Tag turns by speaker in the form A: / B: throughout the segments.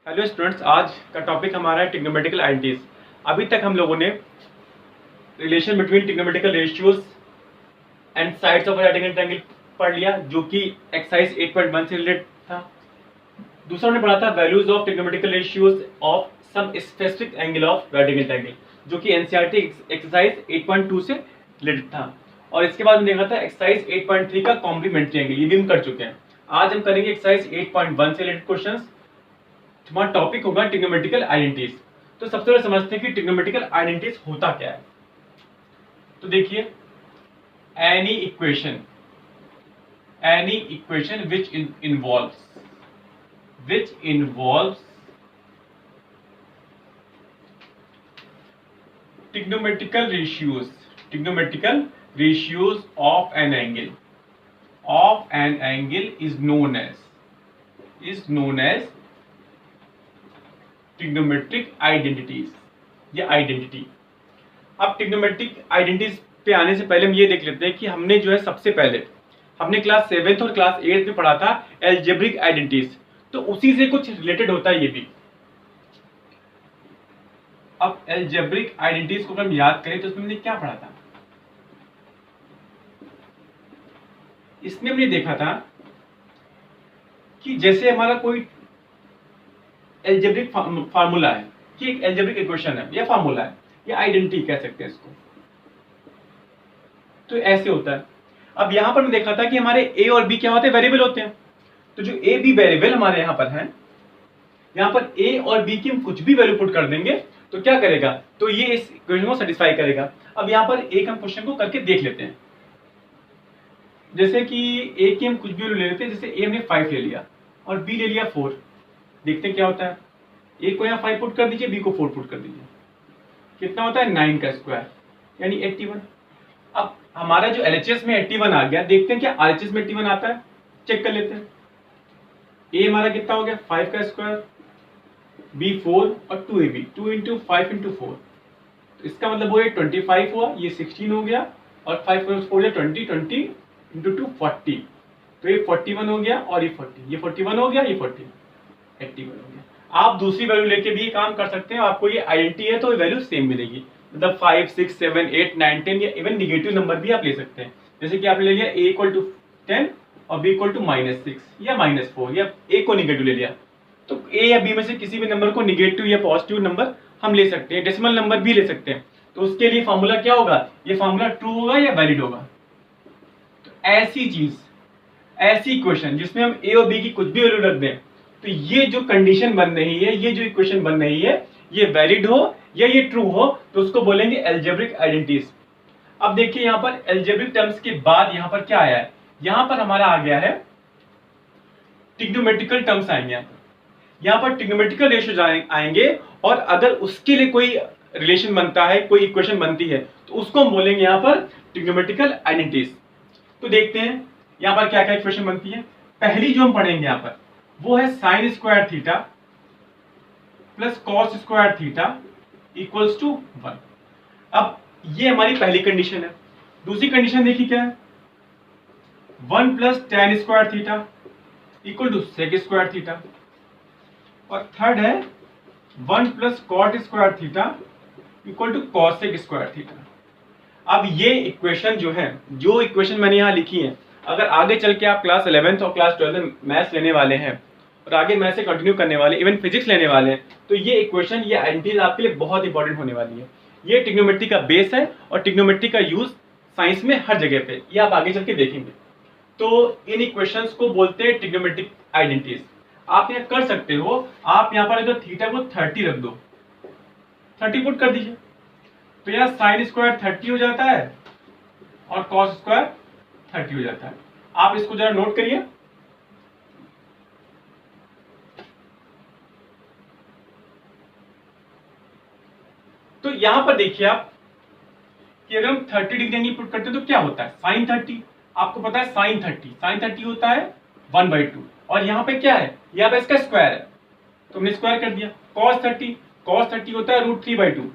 A: Hello students, आज का topic हमारा है ट्रिग्नोमेट्रिकल आइडेंटिटीज। अभी तक हम लोगों ने relation between trigonometrical ratios and sides of right angle triangle पढ़ लिया, जो कि एक्सरसाइज 8.1 से रिलेटेड था। दूसरा हमने पढ़ा था values of trigonometrical ratios of some specific angle of right angle triangle, जो कि एनसीईआरटी एक्सरसाइज 8.2 से रिलेटेड था। और इसके बाद हमने देखा था एक्सरसाइज 8.3 का कॉम्प्लीमेंट्री एंगल, ये भी हम कर चुके हैं। आज हम करेंगे एक्सरसाइज 8.1 से रिलेटेड क्वेश्चंस। हमारा टॉपिक होगा ट्रिग्नोमेट्रिकल आइडेंटिटीज। तो सबसे पहले समझते हैं कि ट्रिग्नोमेट्रिकल आइडेंटिटीज होता क्या है। तो देखिए, any equation which involves trigonometrical ratios of an angle is known as trigonometric identities, ये आइडेंटिटी। अब ट्रिग्नोमेट्रिक आइडेंटिटीज पे आने से पहले हम ये देख लेते हैं कि हमने जो है सबसे पहले हमने क्लास 7th और क्लास 8th में पढ़ा था एल्जेब्रिक आइडेंटिटीज, तो उसी से कुछ रिलेटेड होता है ये भी। अब एल्जेब्रिक आइडेंटिटीज को अगर हम याद करें तो उसमें हमने क्या पढ़ा था। इसमें हमने देखा था कि जैसे हमारा कोई एल्जेब्रिक फार्मूला है, कि एक एल्जेब्रिक इक्वेशन है या फार्मूला है या आइडेंटिटी कह सकते हैं इसको, तो ऐसे होता है। अब यहां पर हमने देखा था कि हमारे ए और बी क्या होते हैं, वेरिएबल होते हैं। तो जो ए बी वेरिएबल हमारे यहां पर है, यहां पर ए और बी की हम कुछ भी वैल्यू पुट कर देंगे तो क्या करेगा, तो ये इस इक्वेशन को सेटिस्फाई करेगा। अब यहां पर एक हम क्वेश्चन को करके देख लेते हैं। जैसे कि ए की हम कुछ भी वैल्यू ले लेते हैं, जैसे ए हमने 5 ले लिया और बी ले लिया 4। देखते हैं क्या होता है। ए को यहाँ 5 पुट कर दीजिए, बी को 4 पुट कर दीजिए, कितना होता है 9 का स्क्वायर यानी 81। अब हमारा जो एलएचएस में 81 आ गया, देखते हैं क्या आरएचएस में 81 आता है, चेक कर लेते हैं। ए हमारा कितना हो गया 5 का स्क्वायर, बी 4 और 2 ab 2 इंटू 5 इंटू 4, तो इसका मतलब वो 25 हुआ, ये 16 हो गया और 5 4 या 20 इंटू 2 40, तो ये 41 हो गया और ये 40, ये 41 हो गया, ये 40 81 हो गया। आप दूसरी वैल्यू लेके भी काम कर सकते हैं, आपको ये आइडेंटिटी है तो वैल्यू सेम मिलेगी। मतलब 5 6 7 8 9 10 या इवन निगेटिव नंबर भी आप ले सकते हैं। जैसे कि आपने ले लिया a इक्वल टू 10 और b इक्वल टू -6 या -4, या a को निगेटिव ले लिया, तो a या b में से किसी भी नंबर को निगेटिव या पॉजिटिव नंबर हम ले सकते हैं, डेसिमल नंबर भी ले सकते हैं। तो उसके लिए फॉर्मूला क्या होगा, ये फॉर्मूला ट्रू होगा या वैलिड होगा। तो ऐसी चीज, ऐसी इक्वेशन जिसमें हम a और b की कुछ भी वैल्यू रख दें, तो ये जो कंडीशन बन रही है, ये जो इक्वेशन बन रही है, ये वैलिड हो या ये ट्रू हो, तो उसको बोलेंगे एल्जेब्रिक आइडेंटिटीज। अब देखिए यहां पर एल्जेब्रिक टर्म्स के बाद यहां पर क्या आया है, यहां पर हमारा आ गया है ट्रिग्नोमेट्रिकल टर्म्स आएंगे। यहां पर ट्रिग्नोमेट्रिकल रेशियोज आएंगे, और अगर उसके लिए कोई रिलेशन बनता है, कोई इक्वेशन बनती है, तो उसको हम बोलेंगे यहां पर ट्रिग्नोमेट्रिकल आइडेंटिटीज। तो देखते हैं यहां पर क्या क्या इक्वेशन बनती है। पहली जो हम पढ़ेंगे यहां पर वो है sine square theta plus cos square theta equals to 1। अब ये हमारी पहली कंडीशन है। दूसरी कंडीशन देखिए क्या है, 1 plus tan square theta equal to sec square theta. और थर्ड है 1 plus cot square theta equal to cosec square theta. अब ये इक्वेशन जो है, जो इक्वेशन मैंने यहाँ लिखी है, अगर आगे चल के आप क्लास 11th और क्लास 12th में मैथ्स लेने वाले हैं और आगे मैथ्स से कंटिन्यू करने वाले, इवन फिजिक्स लेने वाले हैं, तो ये इक्वेशन, ये आइडेंटिटीज आपके लिए बहुत इंपॉर्टेंट होने वाली है। ये ट्रिग्नोमेट्री का बेस है और ट्रिग्नोमेट्री का यूज साइंस में हर जगह पे, ये आप आगे चल के देखेंगे। तो इन इक्वेशंस को बोलते हैं ट्रिग्नोमेट्रिक आइडेंटिटीज। आप यहाँ कर सकते हो, आप यहाँ पर अगर थीटा को 30 रख दो, 30 पुट कर दीजिए, तो यहाँ साइन स्क्वायर 30 हो जाता है और कॉस स्क्वायर 30 हो जाता है। आप इसको जरा नोट करिए। तो यहां पर देखिए आप कि अगर हम 30 डिग्री एंगल पुट करते हैं तो क्या होता है, साइन 30, आपको पता है साइन 30 होता है 1/2, और यहाँ पे क्या है, यहाँ पे इसका स्क्वायर है तो हमने स्क्वायर कर दिया। cos 30 होता है √3/2,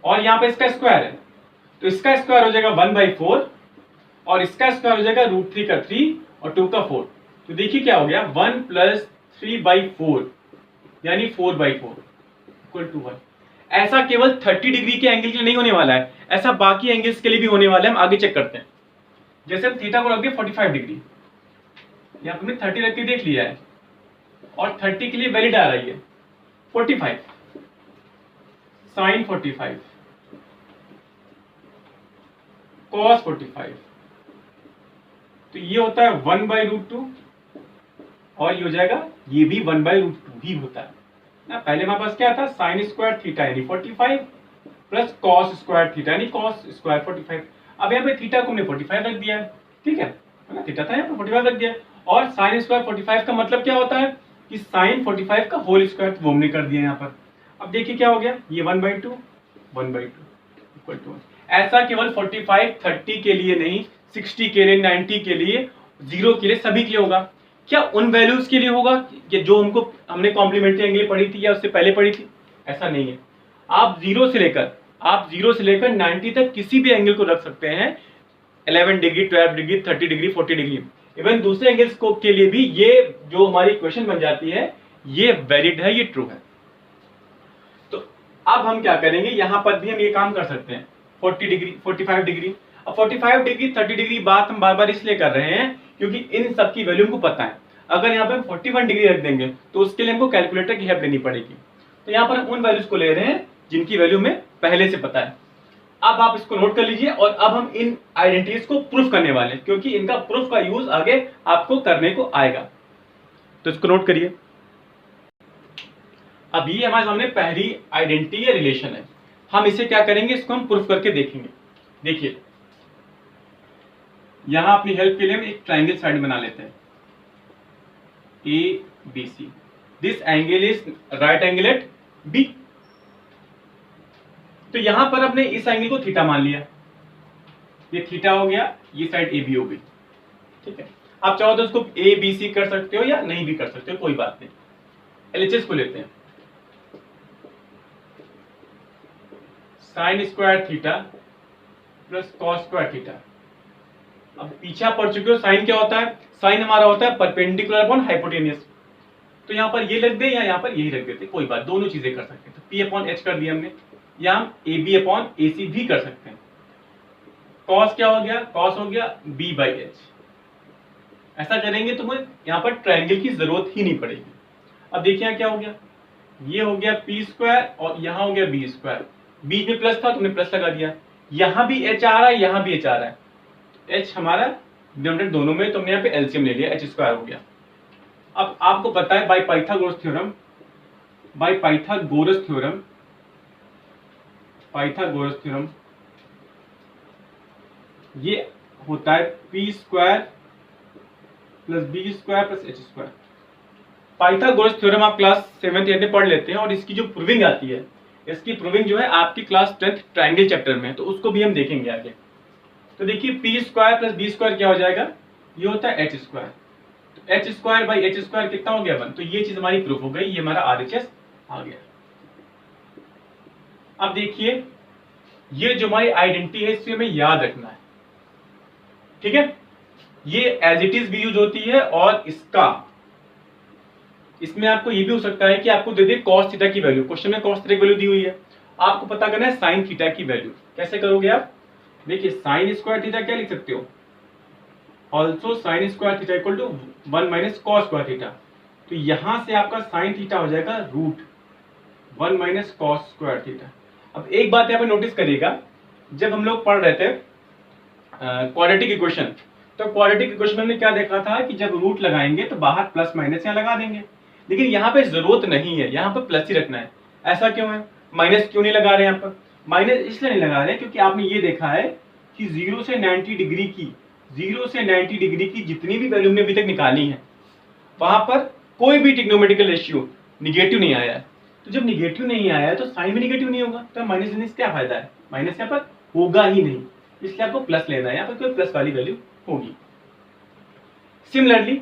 A: और यहाँ पे इसका स्क्वायर है तो इसका स्क्वायर हो जाएगा 1/4, और इसका स्क्वायर हो जाएगा √3 का 3 और 2 का 4। तो देखिए क्या हो गया, 1 + 3/4 यानी 4/4 इक्वल टू 1। ऐसा केवल 30 डिग्री के एंगल के लिए नहीं होने वाला है, ऐसा बाकी एंगल्स के लिए भी होने वाला है। हम आगे चेक करते हैं। जैसे हम थीटा को रख दिया 45 डिग्री, यहाँ पे हमने 30 रख के देख लिया है और 30 के लिए वैलिड आ रही है 45 sin 45 cos 45, तो ये होता है 1/√2 और ये हो जाएगा, ये भी 1/√2 ही होता है ना। पहले हमारे पास क्या था, साइन स्क्वायर थीटा यानी 45 प्लस कॉस स्क्वायर थीटा यानी कॉस स्क्वायर 45। अब यहाँ पे थीटा को हमने 45 रख दिया है, ठीक है ना, थीटा था यहाँ पे 45 रख दिया है। और साइन स्क्वायर 45 का मतलब क्या होता है कि साइन 45 का होल स्क्वायर, वो हमने कर दिया यहाँ पर। अब देखिए क्या हो गया, ये 1/2 इक्वल टू 1। ऐसा केवल 45 30 के लिए नहीं, 60 के लिए, 90 के लिए, 0 के लिए, सभी के लिए होगा। क्या उन वैल्यूज के लिए होगा कि जो हमने कॉम्प्लीमेंट्री एंगल पढ़ी थी या उससे पहले पढ़ी थी? ऐसा नहीं है। आप 0 से लेकर 90 तक किसी भी एंगल को रख सकते हैं, 11 degree, 12 degree, 30 degree, 40 degree. Even दूसरे एंगल्स को के लिए भी ये जो हमारी इक्वेशन बन जाती है, ये वैलिड है, ये ट्रू है। तो अब हम क्या करेंगे, यहां पर भी हम ये काम कर सकते हैं 40 डिग्री, 45 डिग्री। अब 45 डिग्री, 30 डिग्री बात हम बार बार इसलिए कर रहे हैं क्योंकि इन सब की वैल्यू हमको पता है। अगर यहाँ पे हम 41 डिग्री रख देंगे तो उसके लिए हमको कैलकुलेटर की हेल्प लेनी पड़ेगी। तो यहाँ पर हम उन वैल्यूज को ले रहे हैं जिनकी वैल्यू में पहले से पता है। अब आप इसको नोट कर लीजिए और अब हम इन आइडेंटिटीज को प्रूफ करने वाले हैं, क्योंकि इनका प्रूफ का यूज आगे आपको करने को आएगा। तो इसको नोट करिए। अब ये हमारे सामने पहली आइडेंटिटी या रिलेशन है। हम इसे क्या करेंगे, इसको हम प्रूफ करके देखेंगे। देखिए यहां अपनी हेल्प के लिए हम एक ट्राइंगल साइड बना लेते हैं, ABC। This angle is right angle at B। तो यहां पर अपने इस एंगल को थीटा मान लिया, ये थीटा हो गया, ये साइड AB हो गई, ठीक है। आप चाहो तो उसको ABC कर सकते हो या नहीं भी कर सकते हो, कोई बात नहीं। LHS को लेते हैं, sign square theta plus cos square theta. अब पीछे पढ़ चुके हो साइन क्या होता है, साइन हमारा होता है परपेंडिकुलर अपॉन हाइपोटेनियस। तो यहाँ पर ये रख दे या यहाँ पर यही रख देते, कोई बात, दोनों चीजें कर सकते हैं। तो P/H कर दिया हमने, या हम AB/AC भी कर सकते हैं। कॉस क्या हो गया, कॉस हो गया B/H। ऐसा करेंगे तो मुझे यहाँ पर ट्रायंगल की जरूरत ही नहीं पड़ेगी। अब देखिए यहाँ क्या हो गया, ये हो गया P² और यहाँ हो गया B²। बीच में प्लस था, तुमने प्लस लगा दिया। यहाँ भी H आ रहा है, यहाँ भी H आ रहा है, H हमारा डिनोमिनेटर दोनों में, तो हमने यहाँ पे एलसीएम ले लिया, H² हो गया। अब आपको पता है बाय पाइथागोरस थ्योरम, ये होता है P² plus B² plus H²। Pythagoras theorem आप क्लास 7th 8th में पढ़ लेते हैं और इसकी जो प्रूविंग आती है, इसकी प्रूविंग जो है आपकी क्लास 10th ट्रायंगल चैप्टर में, तो उसको भी हम देखेंगे आगे। तो देखिए P² प्लस B² क्या हो जाएगा, ये होता है H²। तो H² बाई H² कितना हो गया 1। तो ये चीज हमारी प्रूफ हो गई, ये हमारा RHS आ गया। अब देखिए ये जो हमारी आइडेंटिटी है, इसे हमें याद रखना है, ठीक है। ये एज इट इज भी यूज होती है और इसमें आपको ये भी हो सकता है कि आपको दे दे cos थीटा की वैल्यू, क्वेश्चन में cos थीटा की वैल्यू दी हुई है, आपको पता करना है sin थीटा की वैल्यू। कैसे करोगे आप, देखिए sin स्क्वायर थीटा क्या लिख सकते हो, also sin square theta equal to 1 minus cos square theta. तो यहां से आपका sin थीटा हो जाएगा √1 माइनस cos स्क्वायर थीटा। अब एक बात यहाँ पे नोटिस करिएगा, जब हम लोग पढ़ रहे थे क्वाड्रेटिक इक्वेशन, तो क्वाड्रेटिक इक्वेशन में क्या देखा था कि जब रूट लगाएंगे तो बाहर प्लस माइनस यहाँ लगा देंगे, लेकिन यहाँ पे जरूरत नहीं है, यहाँ पर प्लस ही रखना है। ऐसा क्यों है, माइनस क्यों नहीं लगा रहे हैं यहाँ पर, माइनस इसलिए नहीं लगा रहे क्योंकि आपने ये देखा है कि 0 से 90 डिग्री की जितनी भी वैल्यू हमने अभी तक निकाली है, वहां पर कोई भी ट्रिग्नोमेट्रिकल रेशियो निगेटिव नहीं आया है। तो जब निगेटिव नहीं आया है तो साइन भी निगेटिव नहीं होगा, तो माइनस लेने से क्या फायदा है, माइनस यहाँ पर होगा ही नहीं, इसलिए आपको प्लस लेना है, यहाँ पर कोई प्लस वाली वैल्यू होगी। सिमिलरली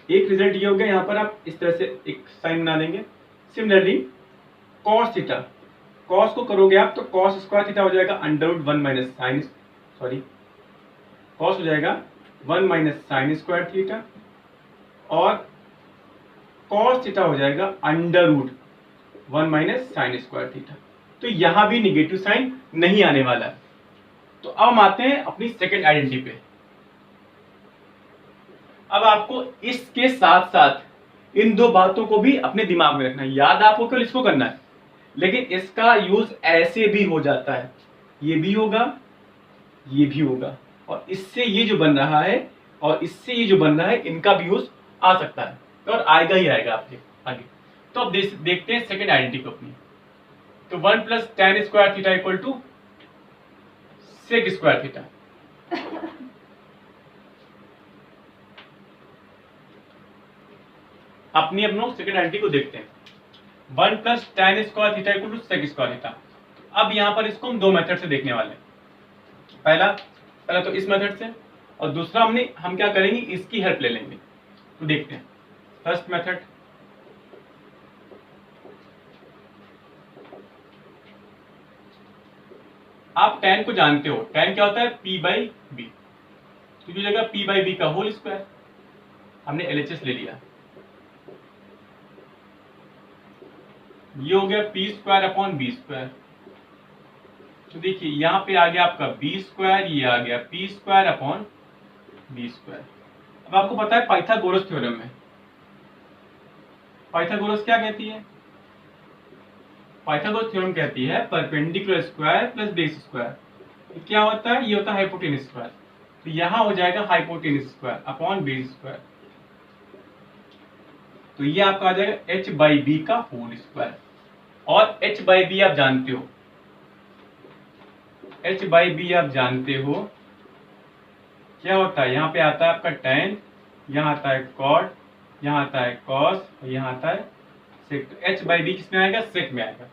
A: एक रिजल्ट ये हो गया, यहाँ पर आप इस तरह से एक साइन बना देंगे। सिमिलरली cos थीटा, cos को करोगे आप तो cos स्क्वायर थीटा हो जाएगा √1 माइनस साइन, cos हो जाएगा 1 माइनस साइन स्क्वायर थीटा, और कॉस थीटा हो जाएगा under root 1 minus sine square theta. तो यहां भी निगेटिव साइन नहीं आने वाला है। तो अब हम आते हैं अपनी सेकंड आइडेंटिटी पे। अब आपको इसके साथ साथ इन दो बातों को भी अपने दिमाग में रखना है। याद आपको केवल इसको करना है, लेकिन इसका यूज ऐसे भी हो जाता है, ये भी होगा, ये भी होगा, और इससे ये जो बन रहा है और इससे ये जो बन रहा है, इनका भी यूज आ सकता है और आएगा ही आएगा आपके आगे। तो अब देखते हैं सेकंड आइडेंटिटी को अपनी। तो 1 plus tan square theta equal to sec square theta. अपनों सेकंड आइडेंटिटी को देखते हैं। 1 plus tan square theta equal to sec square theta. अब यहां पर इसको हम दो मेथड से देखने वाले हैं। पहला तो इस मेथड से, और दूसरा हम क्या करेंगे, इसकी हेल्प ले लेंगे। तो देखते हैं फर्स्ट मेथड। आप tan को जानते हो, tan क्या होता है, p बाई बी। तो जो जगह p बाई बी का होल स्क्वायर, हमने LHS ले लिया, ये हो गया p square upon b square. तो देखिए यहाँ पे आ गया आपका बी स्क्वायर, ये आ गया p square upon b square. अब आपको पता है पाइथागोरस थ्योरम में, पाइथागोरस क्या कहती है, पाइथागोरस थ्योरम कहती है perpendicular square plus base square. क्या होता है, ये होता है हाइपोटेनस स्क्वायर। तो यहां हो जाएगा hypotenuse square upon base square. तो ये आपका आ जाएगा h बाई बी का होल स्क्वायर। और h बाई बी आप जानते हो, h बाई बी आप जानते हो क्या होता है, यहाँ पे आता है आपका tan, यहाँ आता है cot, यहाँ आता है cos, और यहाँ आता है sec। तो h बाई बी किसमें आएगा, sec में आएगा।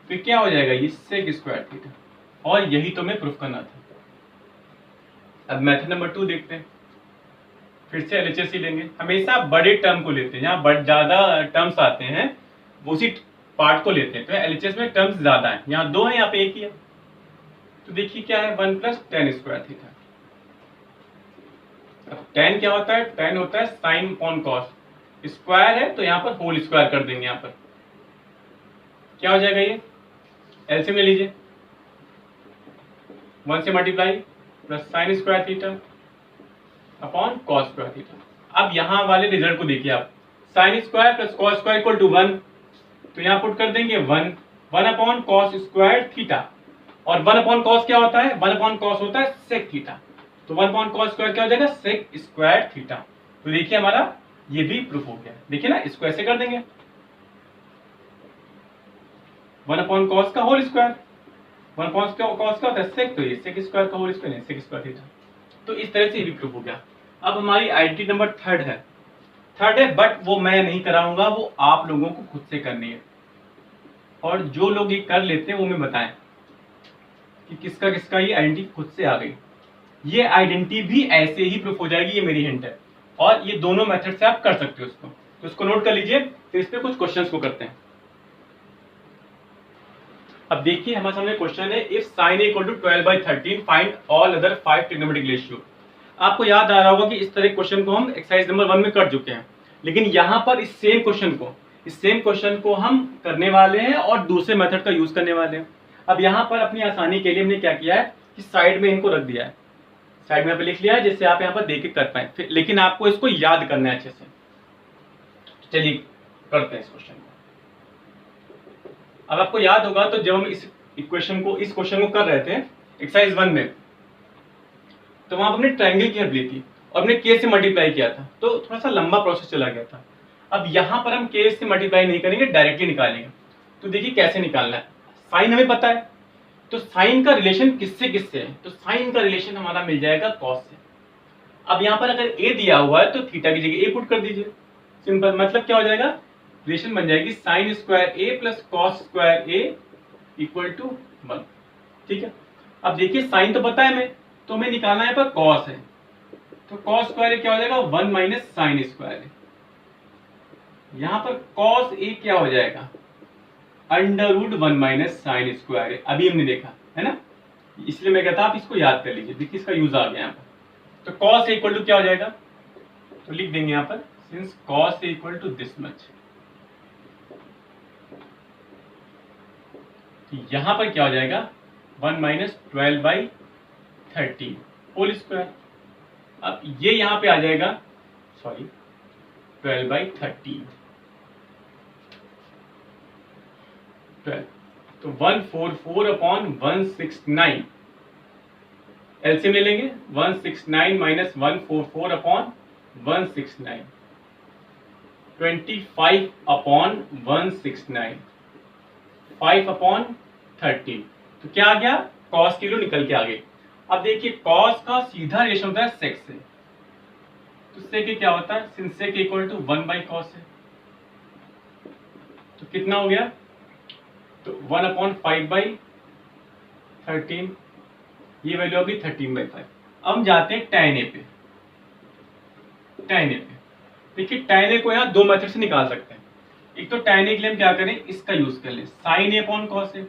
A: फिर क्या हो जाएगा, ये sec स्क्वायर थीटा। और यही तो हमें प्रूफ करना था। अब मेथड नंबर 2 देखते हैं। फिर से LHS ही लेंगे, हमेशा बड़े टर्म को लेते हैं, यहाँ ज्यादा टर्म्स आते हैं उसी पार्ट को लेते हैं। तो LHS में टर्म्स ज्यादा है, यहाँ दो है, यहाँ पे एक ही है। तो देखिए क्या है, 1 प्लस tan स्क्वायर थीटा। अब tan क्या होता है, tan होता है साइन अपॉन कॉस। स्क्वायर है तो यहाँ पर होल स्क्वायर कर देंगे। यहाँ पर क्या हो जाएगा, ये एलसीएम ले लीजिए, 1 से multiply plus sine square theta upon cos square theta. अब यहाँ वाले रिजल्ट को देखिए आप, sine square plus cos square equal to 1। तो यहाँ पुट कर देंगे 1 अपॉन कॉस स्क्वायर थीटा। और 1 अपॉन कॉस क्या होता है, 1 अपॉन कॉस होता है सेक थीटा। तो 1 अपॉन कॉस स्क्वायर क्या हो जाएगा, सेक स्क्वायर थीटा। तो देखिए हमारा ये भी प्रूफ हो गया। देखिए ना, इसको ऐसे कर देंगे, 1 अपॉन कॉस का होल स्क्वायर, 1 अपॉन कॉस का होता है सेक, तो ये सेक स्क्वायर का whole square, sec square theta. तो इस तरह से ये भी प्रूफ हो गया। अब हमारी आइडेंटिटी नंबर थर्ड है, बट वो मैं नहीं कराऊंगा, वो आप लोगों को खुद से करनी है। और जो लोग ये कर लेते हैं वो मैं बताएं कि किसका किसका ये आइडेंटिटी खुद से आ गई। ये आइडेंटिटी भी ऐसे ही प्रूफ हो जाएगी, ये मेरी हिंट है। और ये दोनों मेथड से आप कर सकते हो उसको, तो इसको नोट कर लीजिए। तो इस पे कुछ क्वेश्चंस को करते हैं। अब देखिए हमारे सामने क्वेश्चन है, if sin a equal to 12/13 find all other 5 trigonometric ratio. आपको याद आ रहा होगा कि इस तरह क्वेश्चन को हम एक्सरसाइज नंबर 1 में कर चुके हैं, लेकिन यहाँ पर इस सेम क्वेश्चन को हम करने वाले हैं और दूसरे मेथड का यूज करने वाले हैं। अब यहाँ पर अपनी आसानी के लिए हमने क्या किया है कि साइड में इनको रख दिया है, साइड में यहाँ पे लिख लिया है, जिससे आप यहाँ पर देख के कर पाए। लेकिन आपको इसको याद करना है अच्छे से। चलिए करते हैं इस क्वेश्चन को। अब आपको याद होगा, तो जब हम इस क्वेश्चन को कर रहे थे एक्सरसाइज 1 में, तो वहां हमने ट्रायंगल की हेल्प ली थी और हमने के से मल्टीप्लाई किया था, तो थोड़ा सा लंबा प्रोसेस चला गया था। अब यहाँ पर हम के से मल्टीप्लाई नहीं करेंगे, डायरेक्टली निकालेंगे। तो देखिए कैसे निकालना है। साइन हमें पता है, तो साइन का रिलेशन किससे है, तो साइन का रिलेशन हमारा मिल जाएगा कॉस से। अब यहाँ पर अगर ए दिया हुआ है तो थीटा की जगह ए पुट कर दीजिए, सिंपल। मतलब क्या हो जाएगा, रिलेशन बन जाएगी sine square A plus cos square A equal to 1। ठीक है। अब देखिए साइन तो पता है हमें, तो हमें निकालना है पर कॉस है, तो कॉस स्क्वायर क्या हो जाएगा, 1 माइनस साइन स्क्वायर है। यहाँ पर कॉस ए क्या हो जाएगा, under root 1 minus sine square है। अभी हमने देखा है ना, इसलिए मैं कहता आप इसको याद कर लीजिए। देखिए इसका यूज आ गया यहाँ पर। तो कॉस ए इक्वल टू क्या हो जाएगा, तो लिख देंगे यहाँ पर, since cos A equal to this much. तो यहाँ पर क्या हो जाएगा 1 माइनस 12/13 होल स्क्वायर। अब ये यहाँ पे आ जाएगा, सॉरी 12/13, 12, तो 144/169 एलसीएम ले लेंगे। 169 माइनस 144/169, 25/169, 5/13। तो क्या आ गया, कॉस की वैल्यू निकल के आ गई। अब देखिए कॉस का सीधा रिलेशन होता है सेक से, तो सेक क्या होता है, सिंस सेक इक्वल टू 1/कॉस है, तो कितना हो गया, तो 1/5/13, ये वैल्यू होगी 13/5। अब हम जाते हैं tan a पे। tan a पे देखिए tan a को यहाँ दो मेथड से निकाल सकते हैं। एक तो tan a के लिए हम क्या करें, इसका यूज कर लें, sin a/cos a।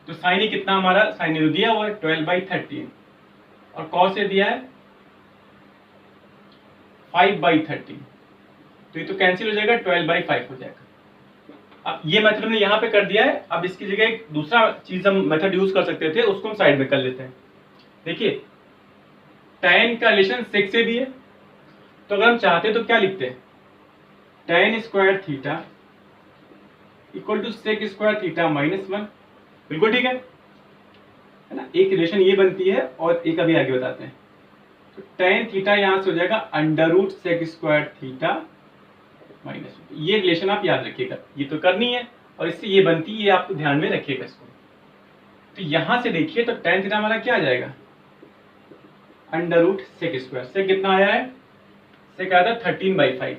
A: तो sin a कितना हमारा, sin a दिया हुआ है 12/13 और cos a दिया है 5/13, तो ये तो कैंसिल हो जाएगा, 12/5 हो जाएगा। अब ये मेथड हमने यहाँ पे कर दिया है। अब इसकी जगह एक दूसरा चीज हम मेथड यूज कर सकते थे, उसको हम साइड में कर लेते हैं। देखिए tan का रिलेशन सेक से भी है, तो अगर हम चाहते तो क्या लिखते हैं, tan square theta equal to sec square theta -1। बिल्कुल ठीक है ना, एक रिलेशन ये बनती है और एक अभी आगे बताते हैं। तो tan थीटा यहाँ से हो जाएगा under root sec square theta -1। ये रिलेशन आप याद रखिएगा, ये तो करनी है और इससे ये बनती है, ये आपको ध्यान में रखिएगा इसको। तो यहां से देखिए तो tan थीटा हमारा क्या आ जाएगा, अंडर रूट सेक स्क्वायर, सेक कितना आया है, सेक आया था 13/5,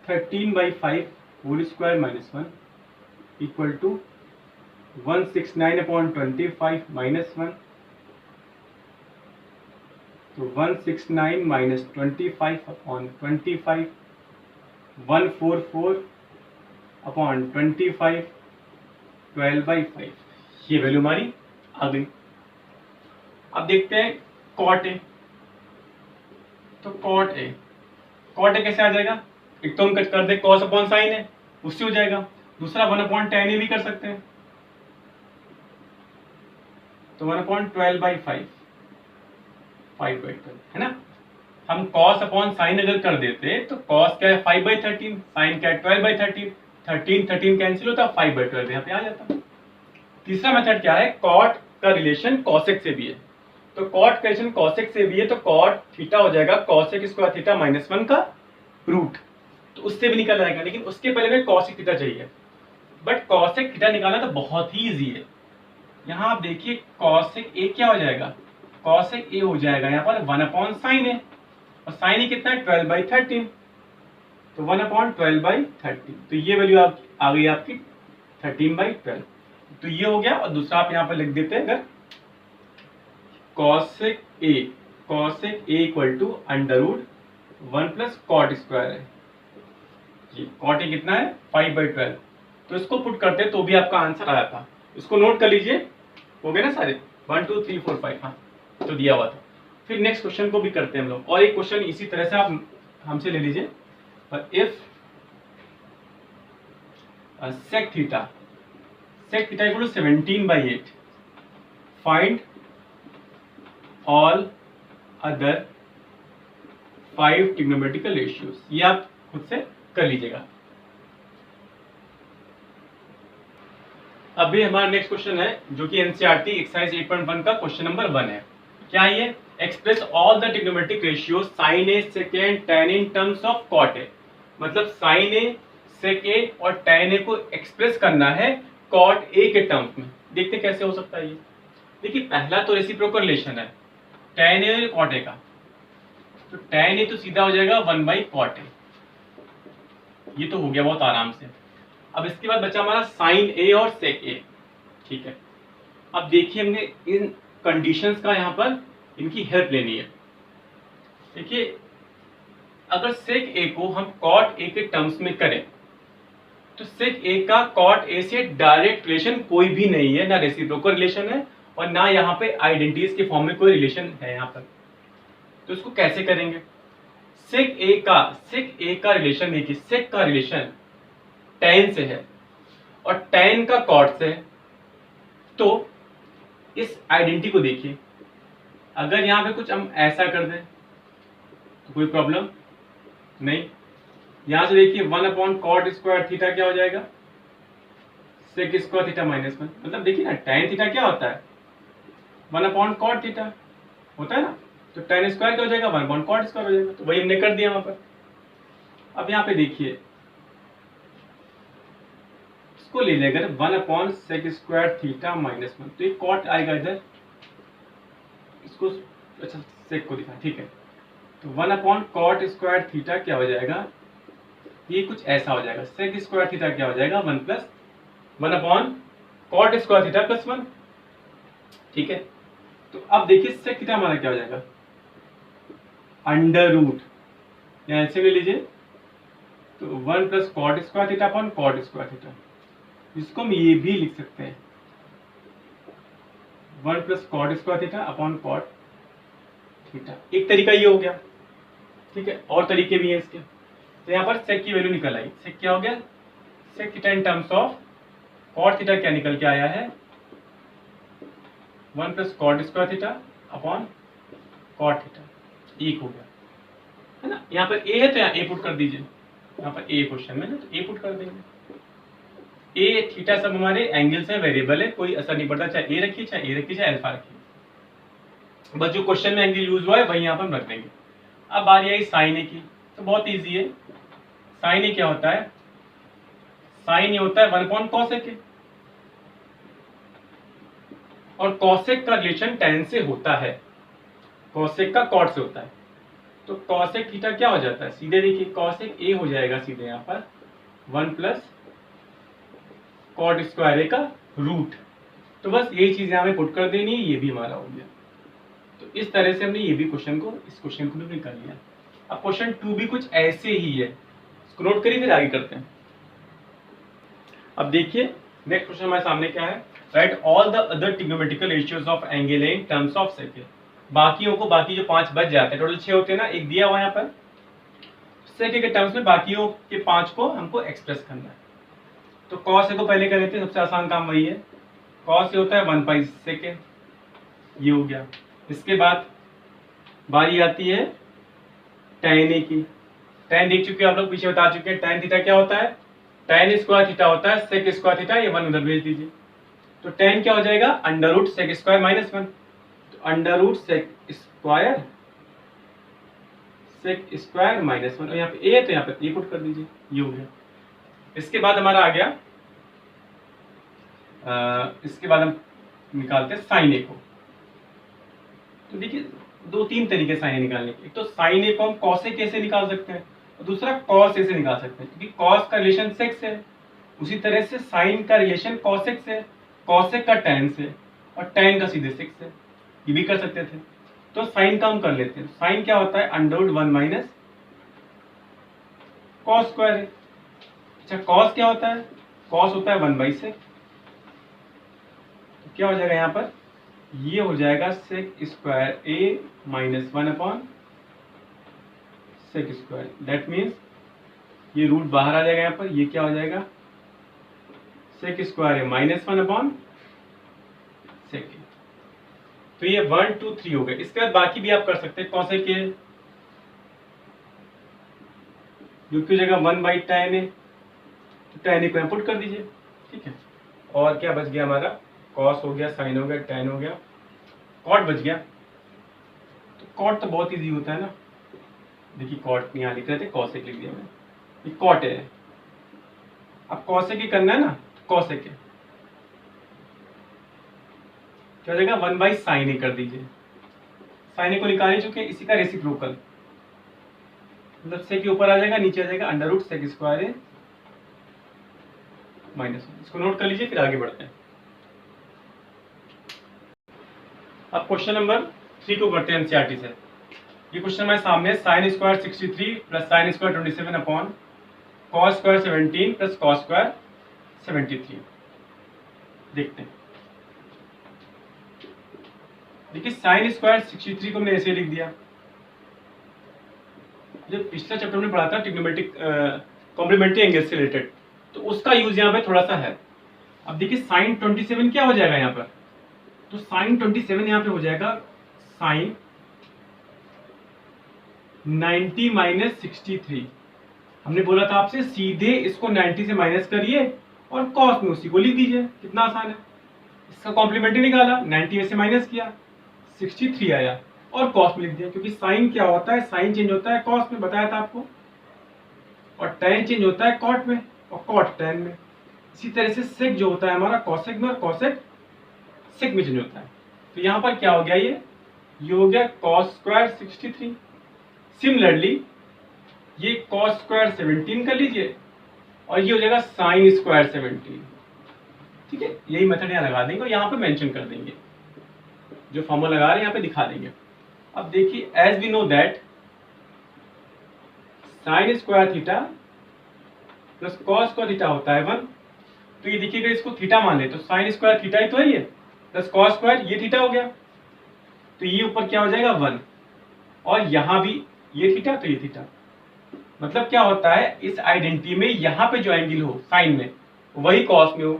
A: 13/5 होल स्क्वायर -1 इक्वल टू 169/25 -1, तो 169 माइनस 25/25, 144/25, 12/5, ये वैल्यू हमारी आ गई। अब देखते हैं cot a। तो cot a कैसे आ जाएगा, एक तो हम कर दे cos अपॉन साइन है, उससे हो जाएगा। दूसरा 1/tan a भी कर सकते हैं, तो 1/12/5, 5/12 है ना। हम cos अपॉन साइन अगर कर देते तो cos क्या है 5/13, साइन क्या है 12/13, 13 कैंसिल होता, 5/12 यहाँ पे आ जाता। तीसरा मेथड क्या है, cot का रिलेशन cosec से भी है, तो cot का रिलेशन cosec से भी है, तो cot थीटा हो जाएगा cosec स्क्वायर थीटा -1 का रूट, तो उससे भी निकल आएगा। लेकिन उसके पहले में cosec थीटा चाहिए, बट cosec थीटा निकालना तो बहुत ही इजी है। यहाँ आप देखिए cosec a क्या हो जाएगा, cosec a हो जाएगा यहाँ पर 1/sin a, और sin a कितना है 12/13, तो 1/12/13, तो ये वैल्यू आ गई आपकी 13/12, तो ये हो गया। और दूसरा आप यहाँ पर लिख देते हैं, अगर cosec a equal to under root 1 plus cot square है, ये cot a कितना है 5/12, तो इसको पुट करते तो भी आपका आंसर आया था। इसको नोट कर लीजिए, हो गए ना सारे 1 2 3 4 5, हाँ तो दिया हुआ था। फिर नेक्स्ट क्वेश्चन को भी करते हैं हम लोग, और एक क्वेश्चन इसी तरह से आप हमसे ले लीजिए। If sec theta equal to 17/8, find all other 5 trigonometrical ratios, ये आप खुद से कर लीजिएगा। अभी हमारा नेक्स्ट क्वेश्चन है जो कि एनसीईआरटी एक्सरसाइज 8.1 का क्वेश्चन नंबर 1 है। क्या है ये, express all the trigonometric ratios sin a sec a and tan a in terms of cot a, मतलब sin a sec a और tan a को एक्सप्रेस करना है cot a के टर्म्स में। देखते कैसे हो सकता है ये। देखिए पहला तो रेसिप्रोकल रिलेशन है tan a और cot a का, तो tan a तो सीधा हो जाएगा 1/cot a, ये तो हो गया बहुत आराम से। अब इसके बाद बचा हमारा sin a और sec a, ठीक है। अब देखिए हमने इन कंडीशंस का यहाँ पर इनकी हेल्प लेनी है। देखिए अगर sec a को हम cot a के टर्म्स में करें तो sec a का cot a से डायरेक्ट रिलेशन कोई भी नहीं है, ना रेसिप्रोकल रिलेशन है और ना यहाँ पे आइडेंटिटीज के फॉर्म में कोई रिलेशन है यहाँ पर। तो इसको कैसे करेंगे, sec a का रिलेशन देखिए, sec का रिलेशन tan से है और tan का cot से है, तो इस आइडेंटिटी को देखिए, अगर यहाँ पे कुछ हम ऐसा कर दें तो कोई प्रॉब्लम नहीं। यहां से देखिए 1/cot स्क्वायर थीटा क्या हो जाएगा, sec स्क्वायर थीटा माइनस 1। मतलब देखिए ना, tan थीटा क्या होता है, 1/cot थीटा होता है ना, तो tan स्क्वायर क्या हो जाएगा, 1/cot स्क्वायर हो जाएगा। तो वही हमने कर दिया वहां पर। अब यहाँ पे देखिए, इसको ले लेकर 1/sec स्क्वायर थीटा माइनस 1, तो ये cot आएगा इधर, इसको अच्छा sec को दिखा, ठीक है। तो 1/cot स्क्वायर थीटा क्या हो जाएगा, ये कुछ ऐसा हो जाएगा, sec स्क्वायर थीटा क्या हो जाएगा, 1/cot स्क्वायर थीटा प्लस 1, ठीक है। तो अब देखिए sec थीटा हमारा क्या हो जाएगा, अंडर रूट, यहाँ ऐसे ले लीजिए, तो 1+cot square theta upon cot square theta, जिसको हम ये भी लिख सकते हैं 1+cot square theta upon cot theta. एक तरीका ये हो गया, ठीक है, और तरीके भी हैं इसके। तो यहाँ पर sec की वैल्यू निकल आई, sec क्या हो गया, sec theta in terms of cot theta क्या निकल के आया है, 1+cot square theta upon cot theta, एक हो गया, है ना। यहाँ पर a है तो यहाँ a पुट कर दीजिए, यहाँ पर a क्वेश्चन में ना, तो a पुट कर देंगे। a थीटा सब हमारे एंगल्स हैं, वेरिएबल है, कोई असर नहीं पड़ता, चाहे a रखिए चाहे a रखिए चाहे अल्फा रखिए, बस जो क्वेश्चन में एंगल यूज हुआ है वही यहाँ पर हम रख देंगे। अब बारी आई साइन a की, तो बहुत ईजी है। साइन a क्या होता है, साइन ये होता है 1/cosec a, और cosec का रिलेशन tan से होता है, cosec का cot से होता है, तो cosec थीटा क्या हो जाता है, सीधे देखिए cosec a हो जाएगा सीधे यहाँ पर 1+cot स्क्वायर a का रूट। तो बस यही चीज यहाँ में पुट कर देनी है, ये भी हमारा हो गया। तो इस तरह से हमने ये भी क्वेश्चन को, इस क्वेश्चन को भी कर लिया। अब क्वेश्चन 2 भी कुछ ऐसे ही है, इसको नोट करिए फिर आगे करते हैं। अब देखिए नेक्स्ट क्वेश्चन हमारे सामने क्या है, write all the other trigonometrical ratios of angle in terms of sec. बाकियों को, बाकी जो 5 बच जाते हैं, टोटल 6 होते हैं ना, एक दिया हुआ यहाँ पर सेक के टर्म्स में बाकियों के 5 को हमको एक्सप्रेस करना है। तो कॉस ए को पहले कर लेते हैं, सबसे आसान काम वही है। कॉस ए होता है 1/sec, ये हो गया। इसके बाद बारी आती है tan ए की। tan देख चुके हैं आप लोग, पीछे बता चुके हैं। tan थीटा क्या होता है, tan स्क्वायर थीटा होता है sec स्क्वायर थीटा, ये 1 उधर भेज दीजिए। तो tan क्या हो जाएगा, under root sec square minus 1, तो under root sec square minus 1, और यहाँ पे a है तो यहाँ पे a पुट कर दीजिए, ये हो गया। इसके बाद हमारा आ गया, इसके बाद हम निकालते हैं साइन ए को। तो देखिए 2-3 तरीके साइन ए निकालने के, एक तो साइन ए को हम कॉस ए कैसे निकाल सकते हैं, और दूसरा कॉस ए से निकाल सकते हैं, क्योंकि कॉस का रिलेशन सेक से है। उसी तरह से साइन का रिलेशन कॉसेक से, कॉसेक का टैन से, और टैन का सीधे सेक से, ये भी कर सकते थे। तो साइन का हम कर लेते हैं। साइन क्या होता है, under root 1 minus cos square है। अच्छा कॉस क्या होता है, कॉस होता है 1/sec, तो क्या हो जाएगा यहाँ पर, ये हो जाएगा sec square a minus 1/sec square. That means ये रूट बाहर आ जाएगा यहाँ पर, ये क्या हो जाएगा sec square a minus 1/sec। तो ये 1 2 3 हो गए। इसके बाद बाकी भी आप कर सकते हैं। cosec a जो की जगह 1/tan a, तो tan a को यहाँ पुट कर दीजिए, ठीक है। और क्या बच गया हमारा, cos हो गया, sin हो गया, tan हो गया, cot बच गया। तो cot तो बहुत इजी होता है ना, देखिए cot यहाँ लिख रहे थे, cosec लिख दिया मैंने, ये cot है। अब cosec ही करना है ना, तो cosec है क्या हो जाएगा, 1/sin a कर दीजिए। sin a को निकाल ही चुके हैं, इसी का रेसिप्रोकल, मतलब sec के ऊपर आ जाएगा, नीचे आ जाएगा under root sec square a minus 1। इसको नोट कर लीजिए, फिर आगे बढ़ते हैं। अब क्वेश्चन नंबर 3 को करते हैं एनसीईआरटी से। ये क्वेश्चन हमारे सामने है, sine square 63 plus sine square 27 upon cos square 17 plus cos square 73। देखते हैं। देखिए साइन स्क्वायर 63 को हमने ऐसे लिख दिया, जो पिछला चैप्टर में पढ़ा था ट्रिग्नोमेट्रिक कॉम्प्लीमेंट्री एंगल से रिलेटेड, तो उसका यूज यहाँ पे थोड़ा सा है। अब देखिए साइन 27 क्या हो जाएगा यहाँ पर, तो साइन 27 यहाँ पे हो जाएगा साइन 90 माइनस 63। हमने बोला था आपसे सीधे इसको 90 से माइनस करिए और कॉस में उसी को लिख दीजिए, कितना आसान है। इसका कॉम्प्लीमेंट निकाला, 90 में से माइनस किया, 63 आया और कॉस में लिख दिया, क्योंकि साइन क्या होता है, साइन चेंज होता है कॉस में, बताया था आपको, और टैन चेंज होता है कॉट में और कॉट टैन में। इसी तरह से सेक जो होता है हमारा कॉसेक में और कॉसेक सेक में चेंज होता है। तो यहाँ पर क्या हो गया, ये हो गया कॉस स्क्वायर 63। सिमिलरली ये कॉस स्क्वायर 17 कर लीजिए और ये हो जाएगा साइन स्क्वायर 17। ठीक है, यही मेथड यहाँ लगा देंगे और यहाँ पे मेंशन कर देंगे, जो फॉर्मूला लगा रहे हैं यहाँ पे दिखा देंगे। अब देखिए as we know that sine square theta plus cos square theta होता है 1। तो ये देखिएगा, इसको थीटा मान ले तो साइन स्क्वायर थीटा ही तो है ये, प्लस कॉस स्क्वायर ये थीटा हो गया, तो ये ऊपर क्या हो जाएगा 1, और यहाँ भी ये थीटा तो ये थीटा। मतलब क्या होता है, इस आइडेंटिटी में यहाँ पे जो एंगल हो साइन में वही कॉस में हो।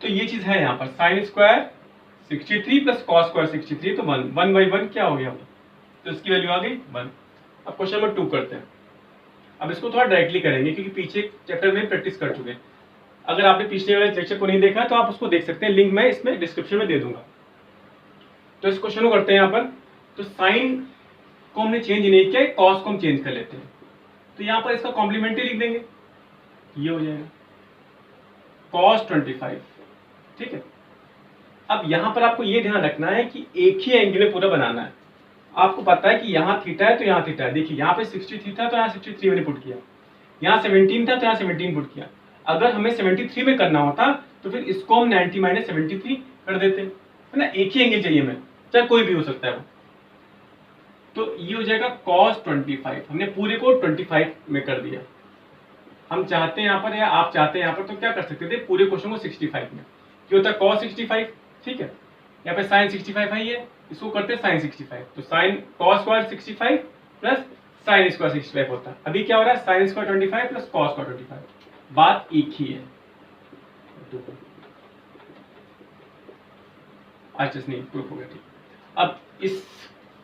A: तो ये चीज है यहाँ पर sine square 63 plus cos square 63, तो 1/1 क्या हो गया, तो इसकी वैल्यू आ गई 1। अब क्वेश्चन नंबर 2 करते हैं। अब इसको थोड़ा डायरेक्टली करेंगे क्योंकि पीछे चैप्टर में प्रैक्टिस कर चुके हैं। अगर आपने पिछले वाले लेक्चर को नहीं देखा तो आप उसको देख सकते हैं, लिंक मैं इसमें डिस्क्रिप्शन में दे दूंगा। तो इस क्वेश्चन को करते हैं यहाँ पर। तो साइन को हमने चेंज नहीं किया, कॉस को हम चेंज कर लेते हैं। तो यहाँ पर इसका कॉम्प्लीमेंट्री लिख देंगे, ये हो जाएगा cos 25। ठीक है, अब यहाँ पर आपको ये ध्यान रखना है कि एक ही एंगल में पूरा बनाना है। आपको पता है कि यहाँ थीटा है तो यहाँ थीटा है। देखिए यहाँ पे 63 था तो यहाँ 63 मैंने पुट किया, यहाँ 17 था तो यहाँ 17 पुट किया। अगर हमें 73 में करना होता तो फिर इसको हम 90 माइनस 73 कर देते, है ना। एक ही एंगल चाहिए हमें, चाहे कोई भी हो सकता है वो। तो ये हो जाएगा cos 25, हमने पूरे को 25 में कर दिया। हम चाहते हैं यहाँ पर या आप चाहते हैं यहाँ पर तो क्या कर सकते थे, पूरे क्वेश्चन को 65 में। ये होता है cos 65, ठीक है। यहाँ पे sin 65 है, ये इसको करते हैं sin 65। तो sin cos square 65 plus sin square 65 होता है। अभी क्या हो रहा है, sin square 25 plus cos square 25, बात एक ही है। अच्छा नहीं प्रूफ हो गया, ठीक। अब इस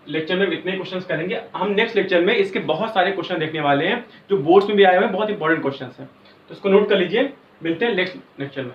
A: लेक्चर में इतने क्वेश्चंस करेंगे। हम नेक्स्ट लेक्चर में इसके बहुत सारे क्वेश्चन देखने वाले हैं जो बोर्ड्स में भी आए हुए हैं, बहुत इंपॉर्टेंट क्वेश्चंस हैं। तो इसको नोट कर लीजिए, मिलते हैं नेक्स्ट लेक्चर में।